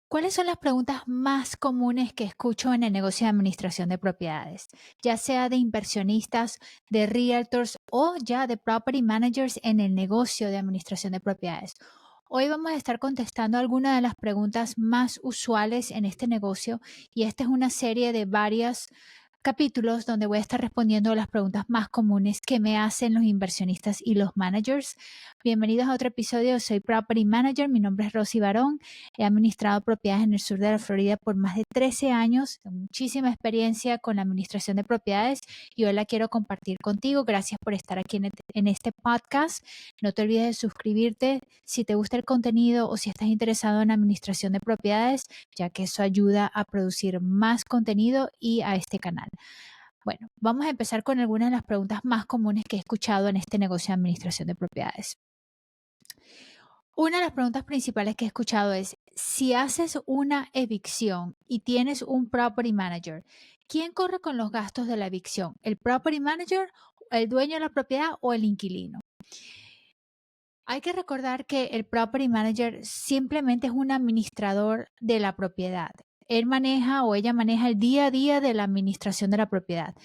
¿Cuáles son las preguntas más comunes que escucho en el negocio de administración de propiedades? Ya sea de inversionistas, de realtors o ya de property managers en el negocio de administración de propiedades. Hoy vamos a estar contestando algunas de las preguntas más usuales en este negocio y esta es una serie de varias capítulos donde voy a estar respondiendo las preguntas más comunes que me hacen los inversionistas y los managers. Bienvenidos a otro episodio. Soy Property Manager. Mi nombre es Rosy Barón. He administrado propiedades en el sur de la Florida por más de 13 años. Tengo muchísima experiencia con la administración de propiedades y hoy la quiero compartir contigo. Gracias por estar aquí en este podcast. No te olvides de suscribirte si te gusta el contenido o si estás interesado en administración de propiedades, ya que eso ayuda a producir más contenido y a este canal. Bueno, vamos a empezar con algunas de las preguntas más comunes que he escuchado en este negocio de administración de propiedades. Una de las preguntas principales que he escuchado es, si haces una evicción y tienes un property manager, ¿quién corre con los gastos de la evicción? ¿El property manager, el dueño de la propiedad o el inquilino? Hay que recordar que el property manager simplemente es un administrador de la propiedad. Él maneja o ella maneja el día a día de la administración de la propiedad.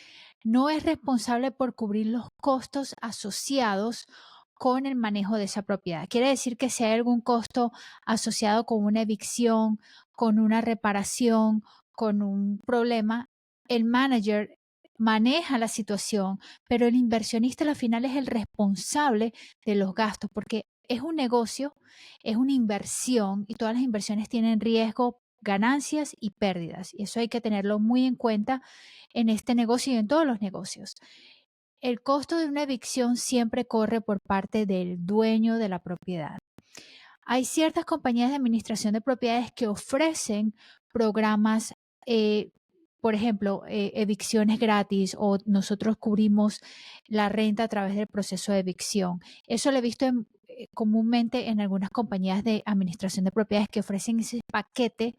No es responsable por cubrir los costos asociados con el manejo de esa propiedad. Quiere decir que si hay algún costo asociado con una evicción, con una reparación, con un problema, el manager maneja la situación, pero el inversionista al final es el responsable de los gastos, porque es un negocio, es una inversión y todas las inversiones tienen riesgo, ganancias y pérdidas. Y eso hay que tenerlo muy en cuenta en este negocio y en todos los negocios. El costo de una evicción siempre corre por parte del dueño de la propiedad. Hay ciertas compañías de administración de propiedades que ofrecen programas, eh, por ejemplo, evicciones gratis o nosotros cubrimos la renta a través del proceso de evicción. Eso lo he visto comúnmente en algunas compañías de administración de propiedades que ofrecen ese paquete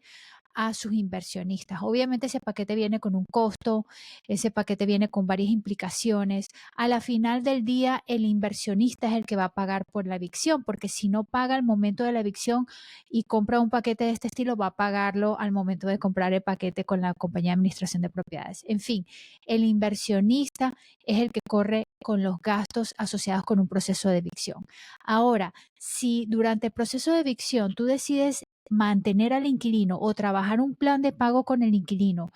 a sus inversionistas. Obviamente ese paquete viene con un costo, ese paquete viene con varias implicaciones. A la final del día, el inversionista es el que va a pagar por la evicción, porque si no paga al momento de la evicción y compra un paquete de este estilo, va a pagarlo al momento de comprar el paquete con la compañía de administración de propiedades. En fin, el inversionista es el que corre con los gastos asociados con un proceso de evicción. Ahora, si durante el proceso de evicción tú decides mantener al inquilino o trabajar un plan de pago con el inquilino,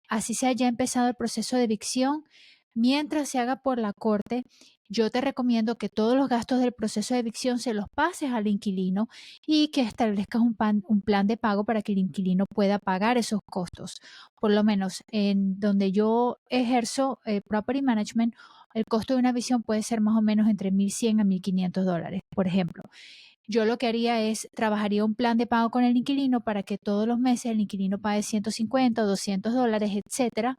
así se haya empezado el proceso de evicción, mientras se haga por la corte, yo te recomiendo que todos los gastos del proceso de evicción se los pases al inquilino y que establezcas un plan de pago para que el inquilino pueda pagar esos costos. Por lo menos en donde yo ejerzo property management, el costo de una evicción puede ser más o menos entre $1,100 a $1,500, por ejemplo. Yo lo que haría es, trabajaría un plan de pago con el inquilino para que todos los meses el inquilino pague 150 o $200, etcétera,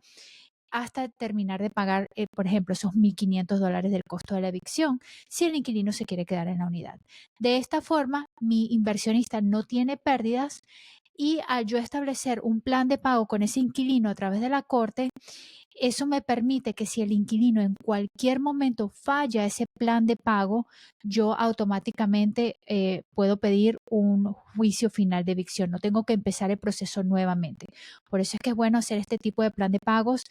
hasta terminar de pagar, por ejemplo, esos $1,500 del costo de la evicción, si el inquilino se quiere quedar en la unidad. De esta forma, mi inversionista no tiene pérdidas y al yo establecer un plan de pago con ese inquilino a través de la corte, eso me permite que si el inquilino en cualquier momento falla ese plan de pago, yo automáticamente puedo pedir un juicio final de evicción. No tengo que empezar el proceso nuevamente. Por eso es que es bueno hacer este tipo de plan de pagos.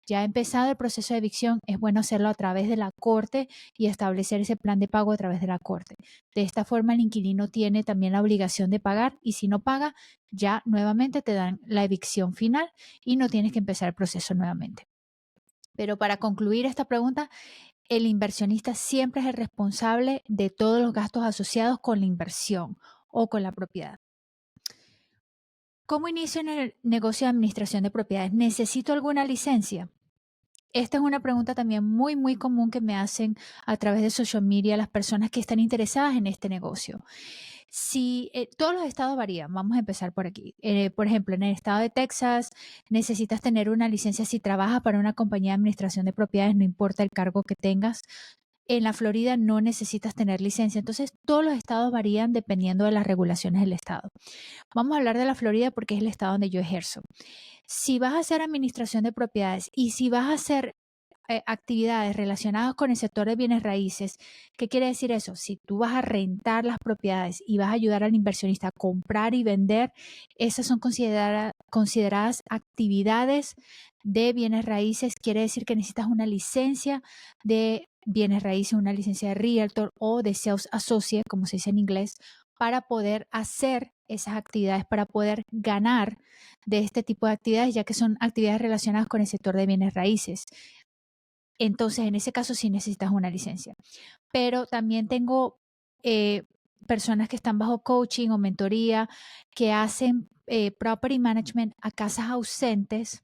Ya empezado el proceso de evicción, es bueno hacerlo a través de la corte y establecer ese plan de pago a través de la corte. De esta forma, el inquilino tiene también la obligación de pagar y si no paga, ya nuevamente te dan la evicción final y no tienes que empezar el proceso nuevamente. Pero para concluir esta pregunta, el inversionista siempre es el responsable de todos los gastos asociados con la inversión o con la propiedad. ¿Cómo inicio en el negocio de administración de propiedades? ¿Necesito alguna licencia? Esta es una pregunta también muy común que me hacen a través de social media las personas que están interesadas en este negocio. Si todos los estados varían, vamos a empezar por aquí. Por ejemplo, en el estado de Texas necesitas tener una licencia si trabajas para una compañía de administración de propiedades, no importa el cargo que tengas. En la Florida no necesitas tener licencia. Entonces, todos los estados varían dependiendo de las regulaciones del estado. Vamos a hablar de la Florida porque es el estado donde yo ejerzo. Si vas a hacer administración de propiedades y si vas a hacer actividades relacionadas con el sector de bienes raíces. ¿Qué quiere decir eso? Si tú vas a rentar las propiedades y vas a ayudar al inversionista a comprar y vender, esas son consideradas actividades de bienes raíces. Quiere decir que necesitas una licencia de bienes raíces, una licencia de Realtor o de Sales Associate, como se dice en inglés, para poder hacer esas actividades, para poder ganar de este tipo de actividades, ya que son actividades relacionadas con el sector de bienes raíces. Entonces, en ese caso sí necesitas una licencia. Pero también tengo personas que están bajo coaching o mentoría que hacen property management a casas ausentes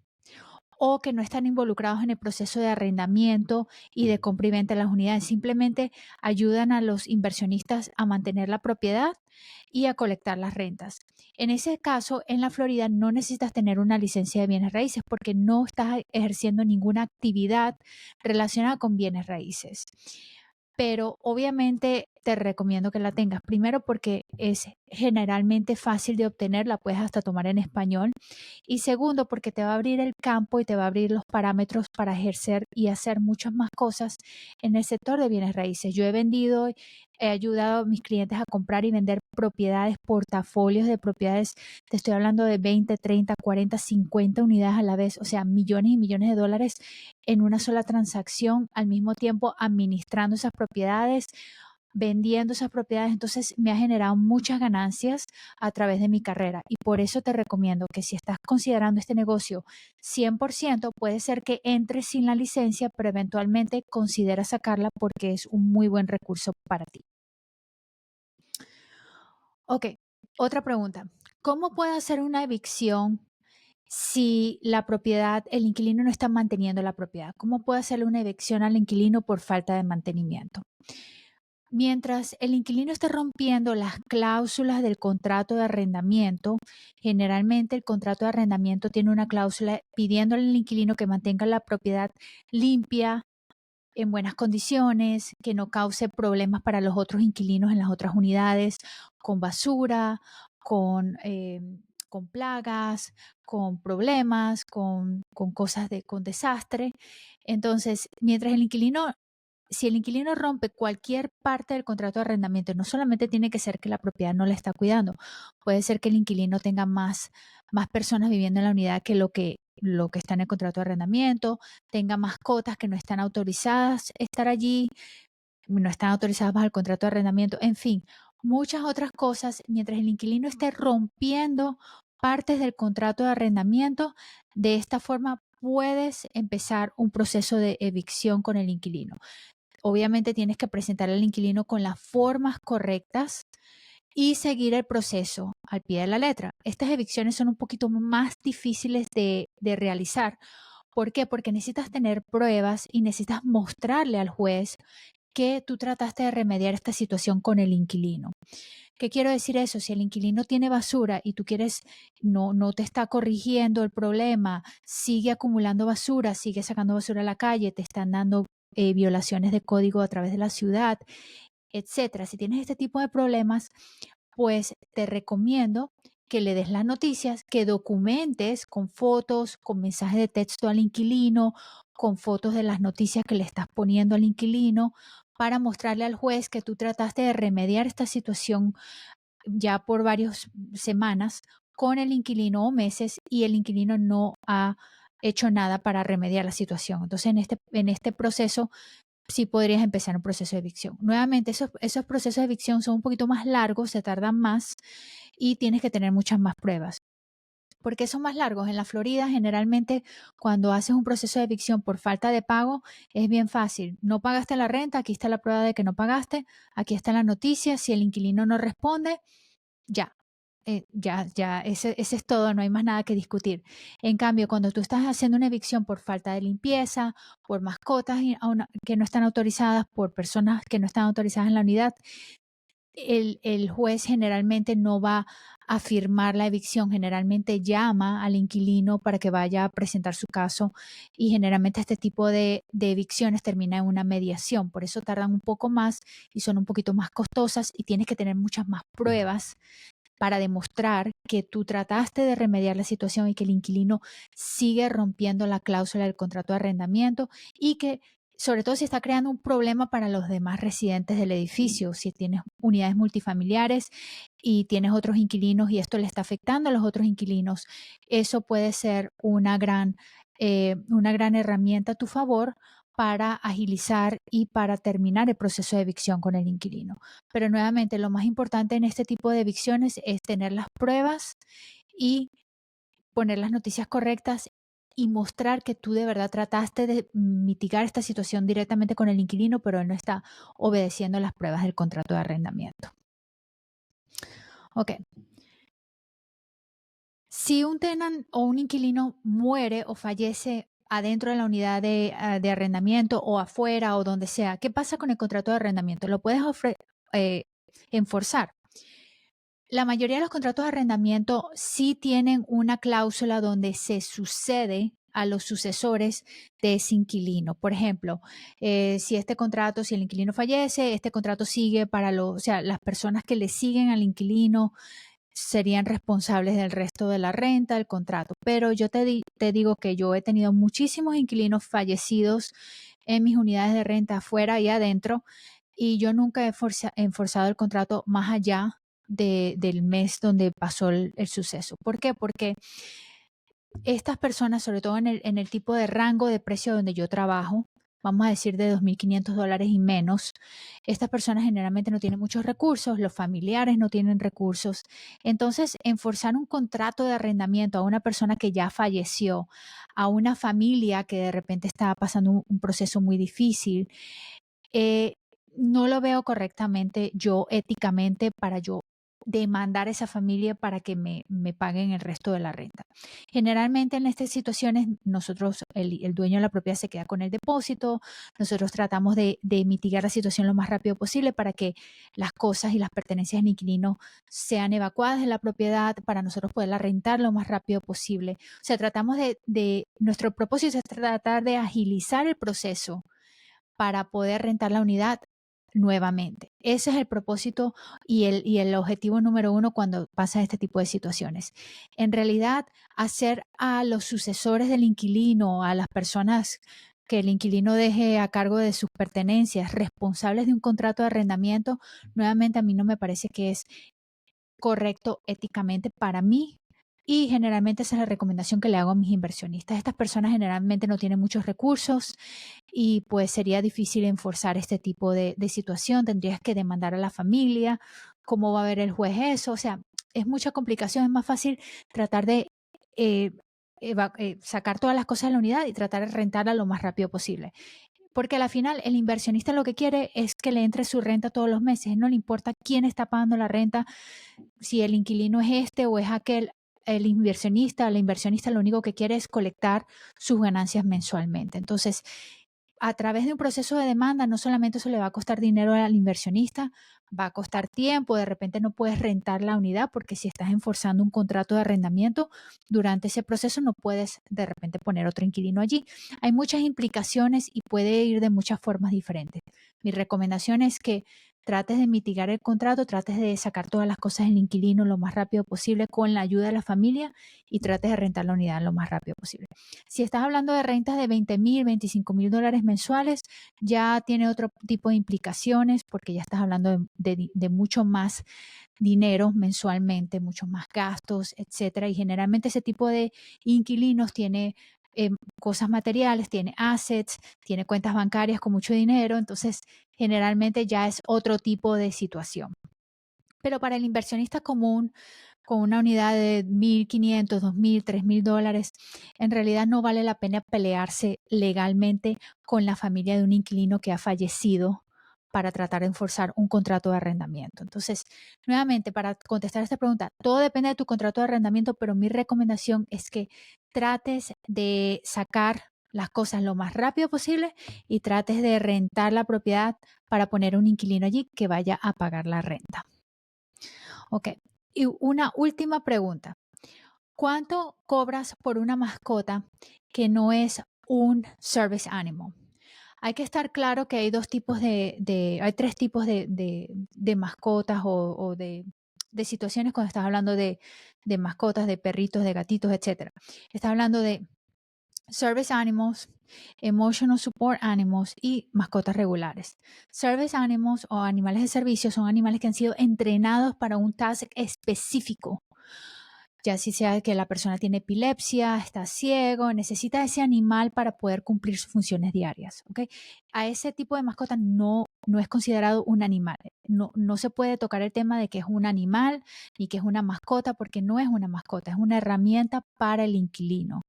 o que no están involucrados en el proceso de arrendamiento y de compra y venta de las unidades. Simplemente ayudan a los inversionistas a mantener la propiedad y a colectar las rentas. En ese caso, en la Florida no necesitas tener una licencia de bienes raíces porque no estás ejerciendo ninguna actividad relacionada con bienes raíces. Pero obviamente te recomiendo que la tengas. Primero porque es generalmente fácil de obtener, la puedes hasta tomar en español. Y segundo porque te va a abrir el campo y te va a abrir los parámetros para ejercer y hacer muchas más cosas en el sector de bienes raíces. Yo he vendido, he ayudado a mis clientes a comprar y vender propiedades, portafolios de propiedades. Te estoy hablando de 20, 30, 40, 50 unidades a la vez, o sea, millones y millones de dólares en una sola transacción, al mismo tiempo administrando esas propiedades, vendiendo esas propiedades. Entonces me ha generado muchas ganancias a través de mi carrera y por eso te recomiendo que si estás considerando este negocio 100%, puede ser que entres sin la licencia, pero eventualmente considera sacarla porque es un muy buen recurso para ti. Ok, otra pregunta. ¿Cómo puedo hacer una evicción si la propiedad, el inquilino no está manteniendo la propiedad? ¿Cómo puedo hacerle una evicción al inquilino por falta de mantenimiento? Mientras el inquilino esté rompiendo las cláusulas del contrato de arrendamiento, generalmente el contrato de arrendamiento tiene una cláusula pidiéndole al inquilino que mantenga la propiedad limpia, en buenas condiciones, que no cause problemas para los otros inquilinos en las otras unidades, con basura, con, con plagas, con problemas, con cosas con desastre. Entonces, mientras el inquilino, si el inquilino rompe cualquier parte del contrato de arrendamiento, no solamente tiene que ser que la propiedad no la está cuidando, puede ser que el inquilino tenga más personas viviendo en la unidad que lo que está en el contrato de arrendamiento, tenga mascotas que no están autorizadas a estar allí, no están autorizadas bajo el contrato de arrendamiento, en fin, muchas otras cosas. Mientras el inquilino esté rompiendo partes del contrato de arrendamiento, de esta forma puedes empezar un proceso de evicción con el inquilino. Obviamente tienes que presentar al inquilino con las formas correctas y seguir el proceso al pie de la letra. Estas evicciones son un poquito más difíciles de realizar. ¿Por qué? Porque necesitas tener pruebas y necesitas mostrarle al juez que tú trataste de remediar esta situación con el inquilino. ¿Qué quiero decir eso? Si el inquilino tiene basura y tú quieres, no te está corrigiendo el problema, sigue acumulando basura, sigue sacando basura a la calle, te están dando violaciones de código a través de la ciudad, etcétera. Si tienes este tipo de problemas, pues te recomiendo que le des las noticias, que documentes con fotos, con mensajes de texto al inquilino, con fotos de las noticias que le estás poniendo al inquilino, para mostrarle al juez que tú trataste de remediar esta situación ya por varias semanas con el inquilino o meses y el inquilino no ha hecho nada para remediar la situación. Entonces, en este proceso sí podrías empezar un proceso de evicción. Nuevamente, esos procesos de evicción son un poquito más largos, se tardan más y tienes que tener muchas más pruebas. ¿Por qué son más largos? En la Florida, generalmente, cuando haces un proceso de evicción por falta de pago, es bien fácil. No pagaste la renta, aquí está la prueba de que no pagaste, aquí está la noticia. Si el inquilino no responde, ya, ya, ese es todo, no hay más nada que discutir. En cambio, cuando tú estás haciendo una evicción por falta de limpieza, por mascotas que no están autorizadas, por personas que no están autorizadas en la unidad, el juez generalmente no va a firmar la evicción, generalmente llama al inquilino para que vaya a presentar su caso y generalmente este tipo de evicciones termina en una mediación, por eso tardan un poco más y son un poquito más costosas y tienes que tener muchas más pruebas para demostrar que tú trataste de remediar la situación y que el inquilino sigue rompiendo la cláusula del contrato de arrendamiento y que, sobre todo si está creando un problema para los demás residentes del edificio, si tienes unidades multifamiliares y tienes otros inquilinos y esto le está afectando a los otros inquilinos, eso puede ser una gran herramienta a tu favor para agilizar y para terminar el proceso de evicción con el inquilino. Pero nuevamente, lo más importante en este tipo de evicciones es tener las pruebas y poner las noticias correctas y mostrar que tú de verdad trataste de mitigar esta situación directamente con el inquilino, pero él no está obedeciendo las pruebas del contrato de arrendamiento. Ok. Si un tenant o un inquilino muere o fallece adentro de la unidad de arrendamiento o afuera o donde sea, ¿qué pasa con el contrato de arrendamiento? ¿Lo puedes eh, enforzar? La mayoría de los contratos de arrendamiento sí tienen una cláusula donde se sucede a los sucesores de ese inquilino. Por ejemplo, si si el inquilino fallece, este contrato sigue o sea, las personas que le siguen al inquilino serían responsables del resto de la renta, del contrato. Pero yo te digo que yo he tenido muchísimos inquilinos fallecidos en mis unidades de renta afuera y adentro, y yo nunca he forzado el contrato más allá del mes donde pasó el suceso. ¿Por qué? Porque estas personas, sobre todo en el tipo de rango de precio donde yo trabajo, vamos a decir de $2,500 y menos, estas personas generalmente no tienen muchos recursos, los familiares no tienen recursos. Entonces, enforzar un contrato de arrendamiento a una persona que ya falleció, a una familia que de repente está pasando un proceso muy difícil, eh, no lo veo correctamente yo éticamente para yo demandar a esa familia para que me paguen el resto de la renta. Generalmente en estas situaciones nosotros, el dueño de la propiedad se queda con el depósito, nosotros tratamos de mitigar la situación lo más rápido posible para que las cosas y las pertenencias del inquilino sean evacuadas de la propiedad para nosotros poderla rentar lo más rápido posible. O sea, tratamos nuestro propósito es tratar de agilizar el proceso para poder rentar la unidad nuevamente. Ese es el propósito y el objetivo número uno cuando pasa este tipo de situaciones. En realidad, hacer a los sucesores del inquilino, a las personas que el inquilino deje a cargo de sus pertenencias, responsables de un contrato de arrendamiento, nuevamente a mí no me parece que es correcto éticamente para mí. Y generalmente esa es la recomendación que le hago a mis inversionistas. Estas personas generalmente no tienen muchos recursos y pues sería difícil enforzar este tipo de situación. Tendrías que demandar a la familia, cómo va a ver el juez eso. O sea, es mucha complicación. Es más fácil tratar de eh, sacar todas las cosas de la unidad y tratar de rentarla lo más rápido posible. Porque a la final el inversionista lo que quiere es que le entre su renta todos los meses. No le importa quién está pagando la renta, si el inquilino es este o es aquel. El inversionista, la inversionista lo único que quiere es colectar sus ganancias mensualmente. Entonces, a través de un proceso de demanda, no solamente eso le va a costar dinero al inversionista, va a costar tiempo, de repente no puedes rentar la unidad porque si estás enforzando un contrato de arrendamiento, durante ese proceso no puedes de repente poner otro inquilino allí. Hay muchas implicaciones y puede ir de muchas formas diferentes. Mi recomendación es que trates de mitigar el contrato, trates de sacar todas las cosas del inquilino lo más rápido posible con la ayuda de la familia y trates de rentar la unidad lo más rápido posible. Si estás hablando de rentas de $20,000, $25,000 mensuales, ya tiene otro tipo de implicaciones porque ya estás hablando de mucho más dinero mensualmente, muchos más gastos, etcétera. Y generalmente ese tipo de inquilinos tiene cosas materiales, tiene assets, tiene cuentas bancarias con mucho dinero, entonces generalmente ya es otro tipo de situación. Pero para el inversionista común, con una unidad de 1,500, 2,000, $3,000, en realidad no vale la pena pelearse legalmente con la familia de un inquilino que ha fallecido para tratar de enforzar un contrato de arrendamiento. Entonces, nuevamente, para contestar esta pregunta, todo depende de tu contrato de arrendamiento, pero mi recomendación es que trates de sacar las cosas lo más rápido posible y trates de rentar la propiedad para poner un inquilino allí que vaya a pagar la renta. Ok. Y una última pregunta. ¿Cuánto cobras por una mascota que no es un service animal? Hay que estar claro que hay hay tres tipos de mascotas o de de situaciones cuando estás hablando de mascotas, de perritos, de gatitos, etc. Estás hablando de service animals, emotional support animals y mascotas regulares. Service animals o animales de servicio son animales que han sido entrenados para un task específico, ya si sea que la persona tiene epilepsia, está ciego, necesita ese animal para poder cumplir sus funciones diarias. ¿Ok? A ese tipo de mascota no es considerado un animal. No se puede tocar el tema de que es un animal ni que es una mascota, porque no es una mascota, es una herramienta para el inquilino.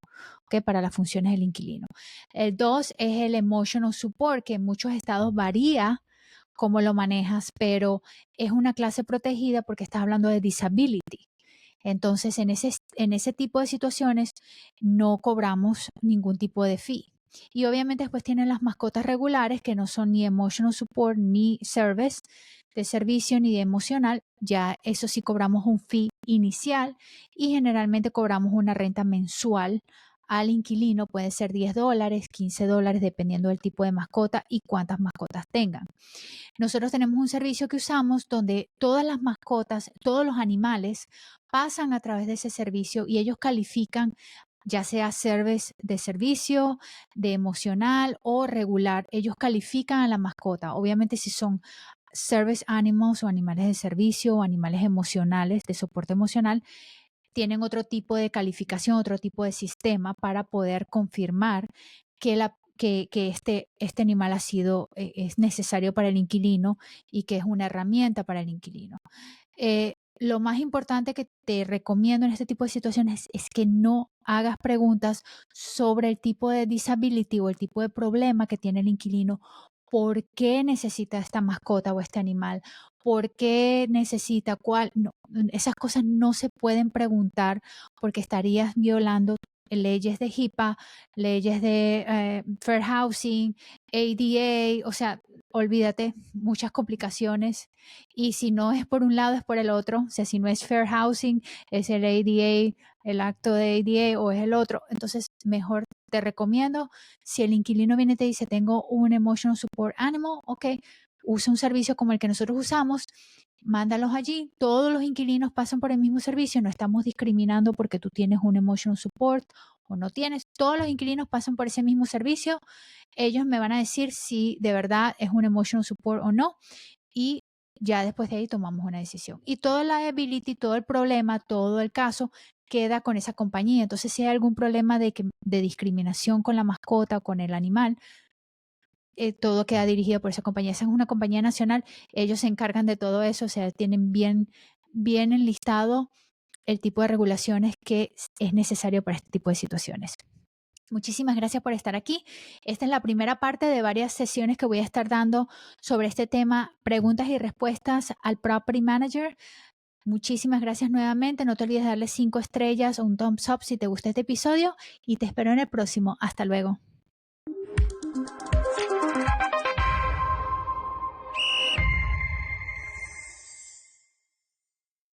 ¿Ok? Para las funciones del inquilino. El 2 es el emotional support, que en muchos estados varía cómo lo manejas, pero es una clase protegida porque estás hablando de disability. Entonces, en ese tipo de situaciones no cobramos ningún tipo de fee. Y obviamente después tienen las mascotas regulares que no son ni emotional support ni service de servicio ni de emocional. Ya eso sí cobramos un fee inicial y generalmente cobramos una renta mensual al inquilino. Puede ser $10, $15, dependiendo del tipo de mascota y cuántas mascotas tengan. Nosotros tenemos un servicio que usamos donde todas las mascotas, todos los animales pasan a través de ese servicio y ellos califican ya sea service de servicio, de emocional o regular. Ellos califican a la mascota. Obviamente si son service animals o animales de servicio o animales emocionales, de soporte emocional, tienen otro tipo de calificación, otro tipo de sistema para poder confirmar que, este animal ha sido, es necesario para el inquilino y que es una herramienta para el inquilino. Lo más importante que te recomiendo en este tipo de situaciones es que no hagas preguntas sobre el tipo de disability o el tipo de problema que tiene el inquilino. ¿Por qué necesita esta mascota o este animal? ¿Por qué necesita cuál? No, esas cosas no se pueden preguntar porque estarías violando leyes de HIPAA, leyes de Fair Housing, ADA, o sea, olvídate, muchas complicaciones. Y si no es por un lado, es por el otro. O sea, si no es Fair Housing, es el ADA, el acto de ADA o es el otro. Entonces, mejor te recomiendo, si el inquilino viene y te dice, tengo un Emotional Support Animal, ok, usa un servicio como el que nosotros usamos, mándalos allí. Todos los inquilinos pasan por el mismo servicio, no estamos discriminando porque tú tienes un Emotional Support o no tienes. Todos los inquilinos pasan por ese mismo servicio. Ellos me van a decir si de verdad es un Emotional Support o no. Y ya después de ahí tomamos una decisión. Y toda la liability, todo el problema, todo el caso queda con esa compañía. Entonces, si hay algún problema de discriminación con la mascota o con el animal, todo queda dirigido por esa compañía. Esa es una compañía nacional, ellos se encargan de todo eso, o sea, tienen bien enlistado el tipo de regulaciones que es necesario para este tipo de situaciones. Muchísimas gracias por estar aquí. Esta es la primera parte de varias sesiones que voy a estar dando sobre este tema, preguntas y respuestas al Property Manager. Muchísimas gracias nuevamente. No te olvides darle 5 estrellas o un thumbs up si te gusta este episodio y te espero en el próximo. Hasta luego.